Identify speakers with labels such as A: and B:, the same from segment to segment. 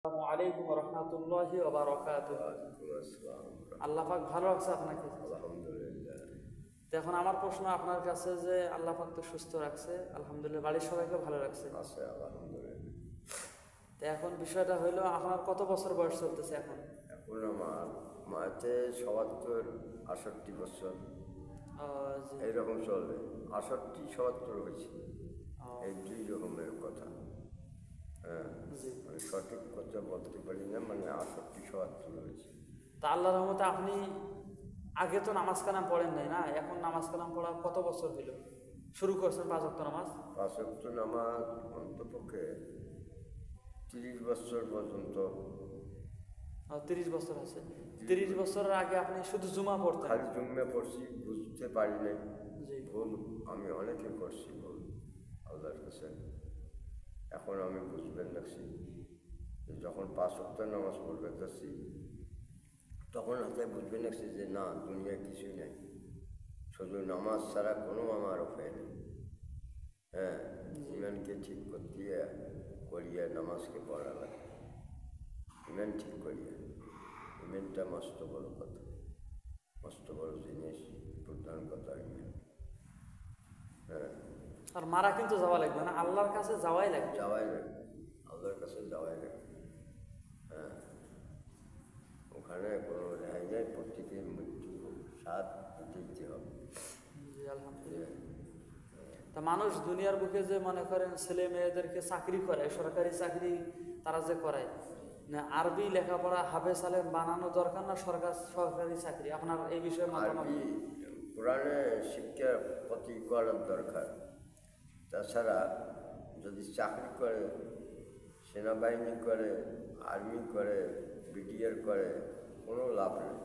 A: আসসালামু আলাইকুম রহমতুল্লাহি ওয়া বারাকাতুহু।
B: ওয়ালাইকুম আসসালাম।
A: আল্লাহ পাক ভালো রাখছে আপনাকে।
B: আলহামদুলিল্লাহ।
A: তো এখন আমার প্রশ্ন আপনার কাছে যে আল্লাহ পাক তো সুস্থ রাখছে, আলহামদুলিল্লাহ, বাড়ির সবাইকে ভালো রাখছে।
B: আছে আলহামদুলিল্লাহ।
A: তো এখন বিষয়টা হইলো, আপনার কত বছর বয়স চলতেছে এখন?
B: এখন আমার মাঝে ৭৭ ৬৮ বছর
A: জি।
B: এইরকম চলবে। ৬৮ ৭৭ হয়েছে,
A: আহ,
B: এই দুই রকমের কথা। হ্যাঁ,
A: জি।
B: মানে সঠিক কথা বলতে পারি না, মানে ৬৮ ৭৭ হয়েছে।
A: তা আল্লাহর রহমতে আপনি আগে তো নামাজ কালাম পড়েন নাই না, এখন নামাজ কালাম পড়া কত বছর হইল শুরু করছেন ৫ ওয়াক্ত নামাজ?
B: ৫ ওয়াক্ত নামাজ অন্তপক্ষে ৩০ বছর পর্যন্ত।
A: ৩০ বছর আছে। ৩০ বছরের আগে আপনি শুধু জুমা পড়তেন?
B: খালি জুম্মে পড়ছি, বুঝতে পারি নাই।
A: জি।
B: ভুল আমি অনেকে করছি, ভুল আল্লাহর কাছে। এখন আমি বুঝবেন লাগছি যে যখন ৫ ওয়াক্ত নামাজ পড়বে যাচ্ছি, তখন হাতে বুঝবেন লাগছি যে না, দুনিয়া কিছুই নাই, শুধু নামাজ ছাড়া কোনো আমার উপায় নেই। হ্যাঁ, ইমানকে ঠিক করিয়া করিয়া নামাজকে পড়া লাগে। ইমান ঠিক করিয়া, ইমানটা মস্ত বড় কথা, মস্ত বড় জিনিস, প্রধান কথা ইমান। হ্যাঁ,
A: আর মারা কিন্তু যাওয়া লাগবে না, আল্লাহর কাছে যাওয়াই লাগবে।
B: যাওয়াই লাগবে, আল্লাহর কাছে যাওয়াই লাগবে। হ্যাঁ, ওখানে কোনো রেহাই নেই, প্রত্যেকের মৃত্যু স্বাদ দিতে হবে।
A: জি, আলহামদুলিল্লাহ। তা মানুষ দুনিয়ার বুকে যে মনে করেন ছেলে মেয়েদেরকে চাকরি করে, সরকারি চাকরি তারা যে করায় না, আরবি লেখাপড়া হাফেজ আলেম বানানো দরকার না সরকারি চাকরি? আপনার এই বিষয়ে মতামত?
B: আরবি কোরআনে শিক্ষা প্রতি করার দরকার। তাছাড়া যদি চাকরি করে, সেনাবাহিনী করে, আর্মি করে, বিডিআর করে, কোনো লাভ নেই।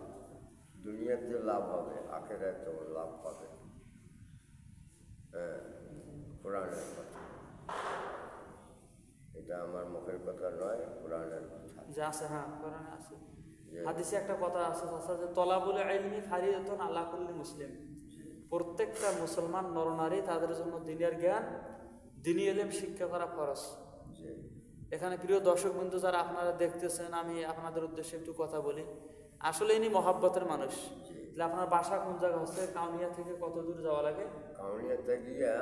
B: দুনিয়াতে লাভ হবে, আখেরাতেও লাভ পাবে। হ্যাঁ, কোরআনের কথা, এটা আমার মুখের কথা নয়, কোরআনের কথা।
A: যে আছে, হ্যাঁ, কোরআনে আছে।
B: যে
A: হাদিসে একটা কথা আছে যে তলাবুল ইলমি ফারিদাতুন আলা কুল্লি মুসলিম। প্রত্যেকটা মুসলমান নরনারী তাদের জন্য দ্বীনের জ্ঞান, দ্বীনি ইলম শিক্ষা করা ফরজ।
B: যে
A: এখানে প্রিয় দর্শক বন্ধু যারা আপনারা দেখতেছেন, আমি আপনাদের উদ্দেশ্যে একটু কথা বলি। আসলে ইনি মহাব্বতের মানুষ। তাহলে আপনার বাসা কোন জায়গা হচ্ছে? কাউনিয়া থেকে কত দূর যাওয়া লাগে?
B: কাউনিয়াতে গিয়া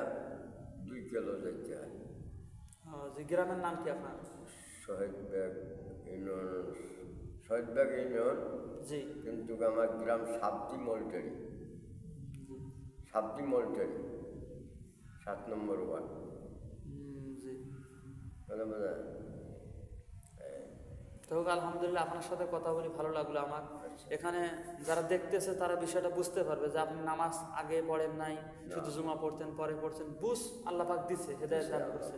B: 2 কিলো যাইতে হয়।
A: যে গ্রামের নাম কি আপনার?
B: শহীদবাগ ইউনিয়ন, শহীদবাগ ইউনিয়ন,
A: জি।
B: কিন্তু আমার গ্রাম সাবদি মলটারি, সাবদি মলটারি, 7 নম্বর ওয়ার্ড।
A: জি।
B: বলে বোঝা?
A: তো আলহামদুলিল্লাহ, আপনার সাথে কথা বলি ভালো লাগলো আমার। এখানে যারা দেখতেছে তারা বিষয়টা বুঝতে পারবে যে আপনি নামাজ আগে পড়েন নাই, শুধু জুমা পড়তেন, পরে পড়ছেন, বুঝ আল্লাহ পাক দিছে, হেদায়েত দান করছে।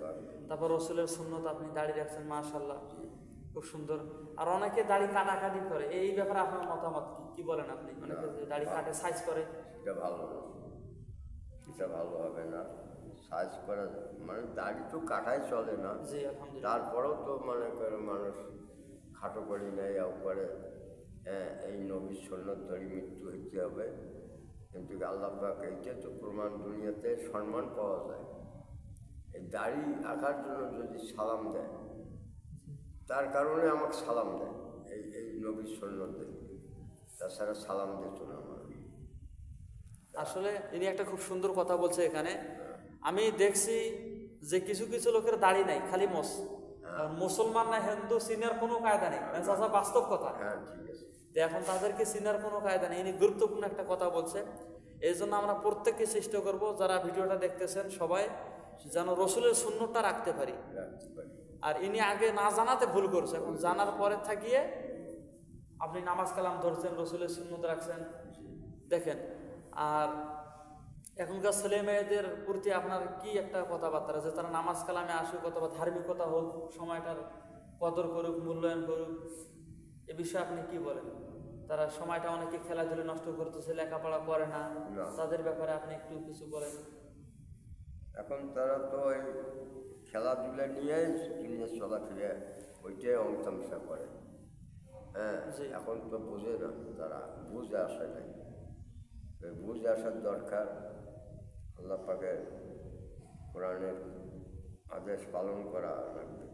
A: তারপর রসুলের সুন্নত আপনি দাড়ি রাখছেন, মাশাআল্লাহ, খুব সুন্দর। আর অনেকে দাড়ি কাটাকাটি করে, এই ব্যাপারে আপনার মতামত কি? কি বলেন আপনি? অনেকে যে দাড়ি কাটে, সাইজ করে,
B: সেটা ভালো না, সেটা ভালো হবে না। সাইজ করা মানে দাড়ি তো কাটাই চলে না।
A: জি, আলহামদুলিল্লাহ।
B: তারপরেও তো মনে করে মানুষ খাটো করি নেই করে, হ্যাঁ, এই নবীর সুন্নত ধরে মৃত্যু হইতে হবে। কিন্তু আল্লাহ পাক এইটা তো প্রমাণ, দুনিয়াতে সম্মান পাওয়া যায়। এই দাড়ি আঁকার জন্য যদি সালাম দেয়, তার কারণে আমাকে সালাম দেয়, এই এই নবীর সুন্নত দেখে। তাছাড়া সালাম দিত না আমার।
A: আসলে ইনি একটা খুব সুন্দর কথা বলছে এখানে। আমি দেখছি যে কিছু কিছু লোকের দাড়ি নাই, খালি মোস। মুসলমান না হিন্দু চিনার কোনো কায়দা নেই, চাচা, বাস্তব কথা।
B: হ্যাঁ, ঠিক আছে।
A: তো এখন তাদেরকে চিনার কোনো কায়দা নেই। ইনি গুরুত্বপূর্ণ একটা কথা বলছে। এই জন্য আমরা প্রত্যেককে চেষ্টা করব, যারা ভিডিওটা দেখতেছেন সবাই যেন রসুলের সুন্নতটা রাখতে পারি।
B: রাখতে পারি।
A: আর ইনি আগে না জানাতে ভুল করছে, এখন জানার পরে থাকিয়ে আপনি নামাজ কালাম ধরছেন, রসুলের সুন্নত রাখছেন, দেখেন। আর এখনকার ছেলে মেয়েদের প্রতি আপনার কি একটা কথাবার্তা যে তারা নামাজ কালামে আসুক অথবা ধার্মিকতা হোক, সময়টার কদর করুক, মূল্যায়ন করুক, এ বিষয়ে আপনি কি বলেন? তারা সময়টা অনেকে খেলাধুলা নষ্ট করতেছে, লেখাপড়া করে না, তাদের ব্যাপারে আপনি একটু কিছু বলেন।
B: এখন তারা তো ওই খেলাধুলা নিয়েই দুনিয়া চলাফেরা, ওইটাই অংশাংশা করে। হ্যাঁ, এখন তো বোঝে না, তারা বুঝে আসে নাই। বুঝে আসার দরকার। আল্লাহ পাকের কোরআনের আদেশ পালন করা লাগবে,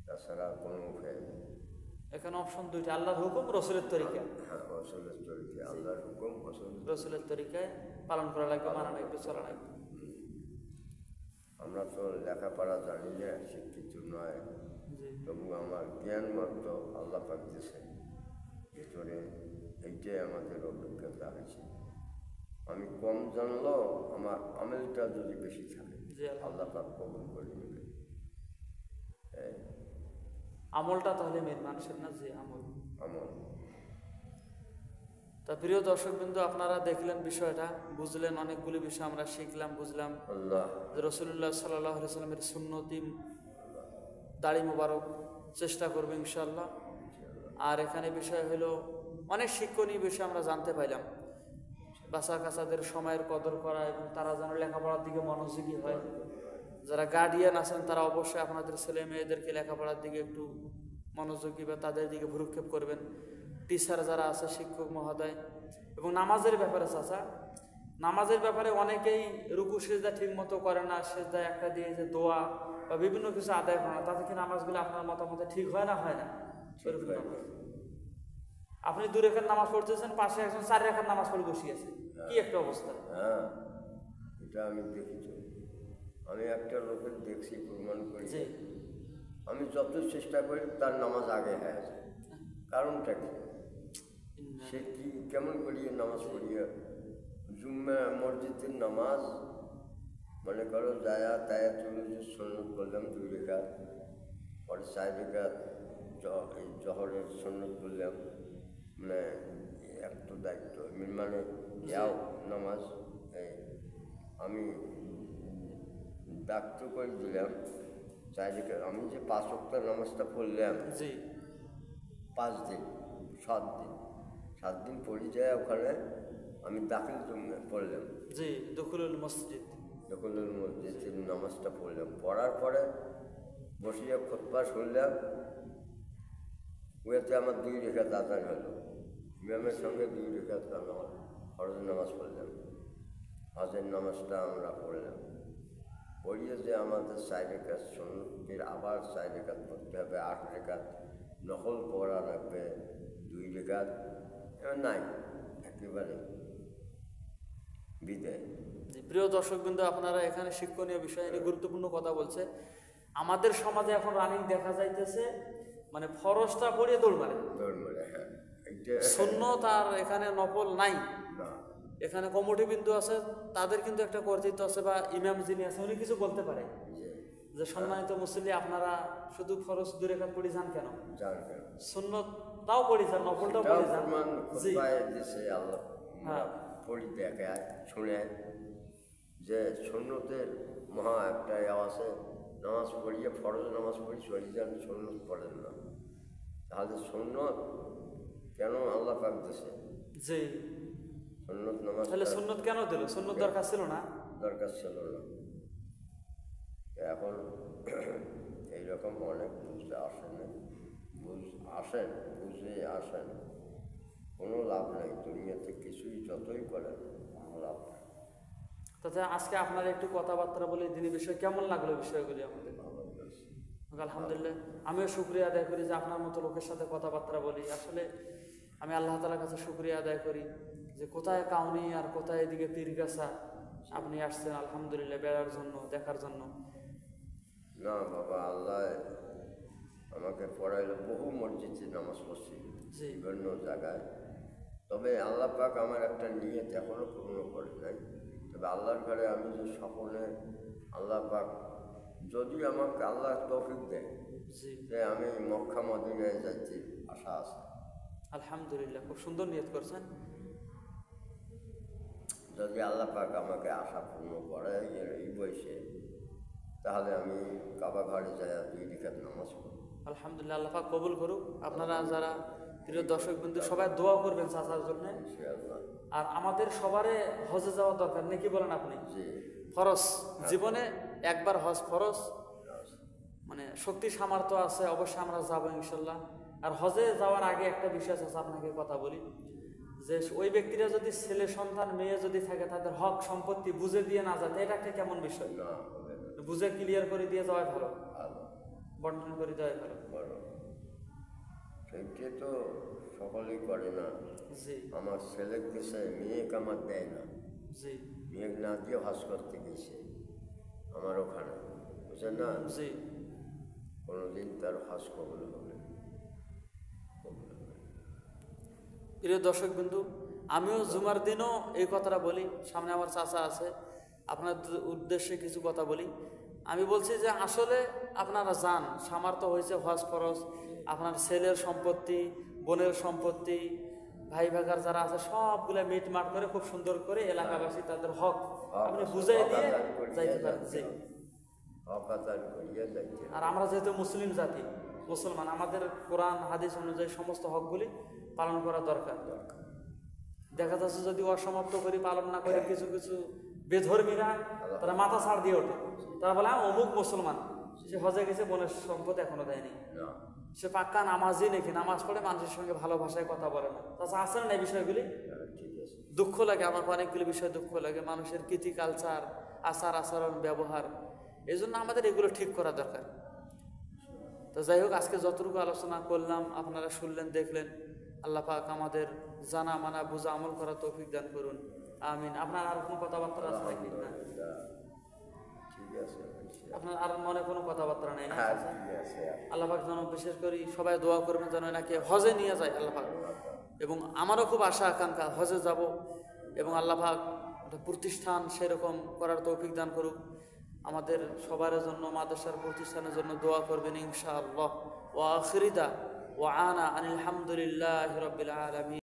B: তাছাড়া কোনো উপায় নেই।
A: এখানে অপশন দুইটা, আল্লাহর হুকুম, রসুলের তরিকা।
B: হ্যাঁ, রসুলের তরিকা, আল্লাহর হুকুম,
A: রসুলের তরিকায় পালন করা লাগবে, মানা লাগবে, চলা লাগবে।
B: আমরা তো লেখাপড়া জানি না, শিক্ষিত নয়,
A: জি
B: তবু আমার জ্ঞান মাত্র আল্লাহ পাক দিয়েছে ভিতরে, এইটাই আমাদের অভিজ্ঞতা হয়েছে। আমি কম জানলেও আমার আমেলটা যদি বেশি থাকে,
A: জি,
B: আল্লাহ পাক কবুল করে নেবে।
A: আমলটা তাহলে মেন মানুষের না, যে আমল।
B: আমল।
A: তা প্রিয় দর্শকবৃন্দ, আপনারা দেখলেন বিষয়টা, বুঝলেন, অনেকগুলি বিষয় আমরা শিখলাম, বুঝলাম।
B: আল্লাহ
A: যে রসুল্লাহ সাল্লাহ সাল্লামের সুন্নতি দাড়ি মোবারক চেষ্টা করবো ইনশাল্লাহ। আর এখানে বিষয় হলো অনেক শিক্ষণীয় বিষয় আমরা জানতে পাইলাম, বাচ্চা কাচ্চাদের সময়ের কদর করা এবং তারা যেন লেখাপড়ার দিকে মনোযোগী হয়। যারা গার্ডিয়ান আছেন তারা অবশ্যই আপনাদের ছেলে মেয়েদেরকে লেখাপড়ার দিকে একটু মনোযোগী বা তাদের দিকে ভ্রুক্ষেপ করবেন। টিচার যারা আছে, শিক্ষক মহোদয়। এবং নামাজের ব্যাপারে চাচা, নামাজের ব্যাপারে অনেকেই রুকু সেজদা ঠিক মতো করে না, সেজদা একটা দিয়ে যে দোয়া বা বিভিন্ন কিছু আদায় করে না, তাতে কি নামাজগুলো আপনার মতামতে ঠিক হয় না, হয় না? আপনি 2 রাকাত নামাজ পড়তেছেন, পাশে একজন 4 রাকাত নামাজ পড়ে বসিয়েছে, কি একটা অবস্থা!
B: হ্যাঁ, এটা আমি দেখেছি। আমি একটা লোকের দেখছি, প্রমাণ করি। আমি যত চেষ্টা করি তার নামাজ আগে হয়ে যায়। কারণটা কি? সে কি কেমন করিয়ে নামাজ পড়িয়ে জুম্মা মসজিদের নামাজ মনে করো যায়া তায়া তুমি যে সুন্নত করলাম 2 রাকাত, পরে 4 রাকাত জহরের সুন্নত করলাম, মানে একটু দায়িত্ব মানে যাও নামাজ। আমি ডাক্ত করে দিলাম 4 রাকাত। আমি যে 5 ওয়াক্ত নামাজটা পড়লাম 5 দিন 7 দিন পড়ে যায়, ওখানে আমি দাখিল পড়লাম,
A: দখলুল মসজিদ
B: নামাজটা পড়লাম। পড়ার পরে বসিয়ে খুতবা শুনলাম, ওইতে আমার 2 রাকাত আদান হলো। ইমামের সঙ্গে 2 রাকাত আমার ফরজ নামাজ পড়লাম। হজের নামাজটা আমরা পড়লাম, পড়িয়ে যে আমাদের 4 রাকাত সুন্নতের আবার 4 রাকাত পড়তে হবে, 8 রাকাত নকল পড়া লাগবে, 2 রাকাত নাই, একেবারে বিদায়।
A: প্রিয় দর্শকবৃন্দ, আপনারা এখানে শিক্ষণীয় বিষয় নিয়ে গুরুত্বপূর্ণ কথা বলছে। আমাদের সমাজে এখন রানিং দেখা যাইতেছে, মানে ফরজটা পড়িয়ে দৌড় মারে।
B: হ্যাঁ,
A: সুন্নত আর এখানে নফল নাই। এখানে কমিটি বিন্দু আছে, তাদের কিন্তু একটা কর্তৃত্ব আছে, বা ইমাম যিনি আছে উনি কিছু বলতে পারে যে সম্মানিত মুসল্লি, আপনারা শুধু ফরজ 2 রাকাত পড়ে যান কেন, সুন্নত তাও পড়ে যান, নফলটাও পড়ে যান।
B: পড়ি দেখায় শুনে যে সুন্নতের মহা একটা আছে, নামাজ পড়িয়ে ফরজ নামাজ পড়ি চলে যান, সুন্নত পড়েন না। তাহলে সুন্নত কেন আল্লাহ পাক দিয়েছে? সুন্নত নামাজ
A: তাহলে সুন্নত কেন দিল? সুন্নত দরকার ছিল না,
B: দরকার ছিল না। এখন এইরকম অনেক বুঝতে আসেন, বুঝে আসেন, কোনো লাভ নাই দুনিয়াতে, কিছুই যতই করেন লাভ নাই।
A: তাতে আজকে আপনার একটু কথাবার্তা বলে দিনের বিষয় কেমন লাগলো? বিষয়গুলি আমাদের আলহামদুলিল্লাহ, আমিও শুকরিয়া আদায় করি যে আপনার মতো লোকের সাথে কথাবার্তা বলি। আসলে আমি আল্লাহ তাআলার কাছে শুকরিয়া আদায় করি যে কোথায় কাউনি আর কোথায় এদিকে পীরগাছা আপনি আসছেন, আলহামদুলিল্লাহ, বেড়ার জন্য, দেখার জন্য।
B: না বাবা, আল্লাহ আমাকে পড়াইলো, বহু মসজিদে নামাজ পড়ছি বিভিন্ন জায়গায়। তবে আল্লাহ পাক আমার একটা নিয়ত এখনো পূর্ণ করে নাই। তবে আল্লাহর ঘরে আমি যে সকলে আল্লাহ পাক যদি আমাকে আল্লাহ তৌফিক দেয় যে আমি মক্কা মদিনায় যাইতে আশা আছে।
A: আলহামদুলিল্লাহ, খুব সুন্দর নিয়ত করছেন।
B: যদি আল্লাহ পাক আমাকে আশা পূর্ণ করে এই বয়সে, তাহলে আমি কাবা ঘরে যাই 2 রাকাত নামাজ পড়ব।
A: আলহামদুলিল্লাহ, আল্লাহ পাক কবুল করুক। আপনারা যারা প্রিয় দর্শক বিন্দু সবাই দোয়া করবেন চাচার জন্য। আর আমাদের সবারে হজে যাওয়া দরকার নেই, কি বলেন আপনি? ফরজ, জীবনে একবার হজ ফরজ, মানে শক্তি সামর্থ্য আছে অবশ্যই আমরা যাবো ইনশাল্লাহ। আর হজে যাওয়ার আগে একটা বিষয় আছে, আপনাকে কথা বলি যে ওই ব্যক্তিরা যদি ছেলে সন্তান মেয়ে যদি থাকে, তাদের হক সম্পত্তি বুঝে দিয়ে না যায়, এটা একটা কেমন বিষয়? বুঝে ক্লিয়ার করে দিয়ে যাওয়াই ভালো, বন্টন করে দেওয়াই ভালো।
B: সেই তো সকলেই করে না।
A: জি
B: আমার ছেলে গেছে, মেয়েকে আমার দেয় না,
A: জি
B: মেয়েক না দিয়ে হজ করতে গেছে আমার ওখানে, বুঝলেন না?
A: জি।
B: কোনোদিন তার হজ কবুল হবে।
A: প্রিয় দর্শক বিন্দু, আমিও জুমার দিনও এই কথাটা বলি, সামনে আমার চাচা আছে, আপনার উদ্দেশ্যে কিছু কথা বলি। আমি বলছি যে আসলে আপনারা যান, সামর্থ্য হয়েছে হজ ফরজ, আপনার ছেলের সম্পত্তি, বোনের সম্পত্তি, ভাই ভাগার যারা আছে সবগুলা মিটমাট করে খুব সুন্দর করে এলাকাবাসী তাদের হক আপনি বুঝাই দিয়ে যাইতে পারেন। জি।
B: হক আদায় করিয়া যাইতে হবে।
A: আর আমরা যেহেতু মুসলিম জাতি, মুসলমান, আমাদের কোরআন হাদিস অনুযায়ী সমস্ত হকগুলি পালন করা দরকার। দেখা যাচ্ছে যদি অসমাপ্ত করি, পালন না করে কিছু কিছু বেধর্মীরা তারা মাথা ছাড় দিয়ে ওঠে, তারা বলে অমুক মুসলমান, সে হজে গেছে, বোনের সম্পদ এখনো দেয়নি,
B: না,
A: সে পাক্কা নামাজই নাকি, নামাজ পড়ে মানুষের সঙ্গে ভালো ভাষায় কথা বলে না। তাছাড়া আছে না এই বিষয়গুলি?
B: ঠিক আছে।
A: দুঃখ লাগে, আমার অনেকগুলি বিষয় দুঃখ লাগে, মানুষের কীতি কালচার, আচার আচরণ, ব্যবহার, এই জন্য আমাদের এগুলো ঠিক করা দরকার। তো যাই হোক, আজকে যতটুকু আলোচনা করলাম আপনারা শুনলেন, দেখলেন। আল্লাহ পাক আমাদের জানা মানা বুঝা আমল করা তৌফিক দান করুন, আমিন। আপনার আর কোনো কথাবার্তা আছে নাকি? না,
B: ঠিক আছে।
A: আপনার আর মনে কোনো কথাবার্তা নেই না?
B: হ্যাঁ, ঠিক আছে।
A: আল্লাহ পাক যেন বিশেষ করে সবাই দোয়া করবেন যেন এনাকে হজে নিয়ে যায় আল্লাহ পাক। এবং আমারও খুব আশা আকাঙ্ক্ষা হজে যাব, এবং আল্লাহ পাক একটা প্রতিষ্ঠান সেরকম করার তৌফিক দান করুক। আমাদের সবার জন্য, মাদ্রাসার প্রতিষ্ঠানের জন্য দোয়া করবেন ইনশাআল্লাহ। ওয়া আখিরিদা ওয়া আনা আনিল হামদুলিল্লাহি রাব্বিল আলামিন।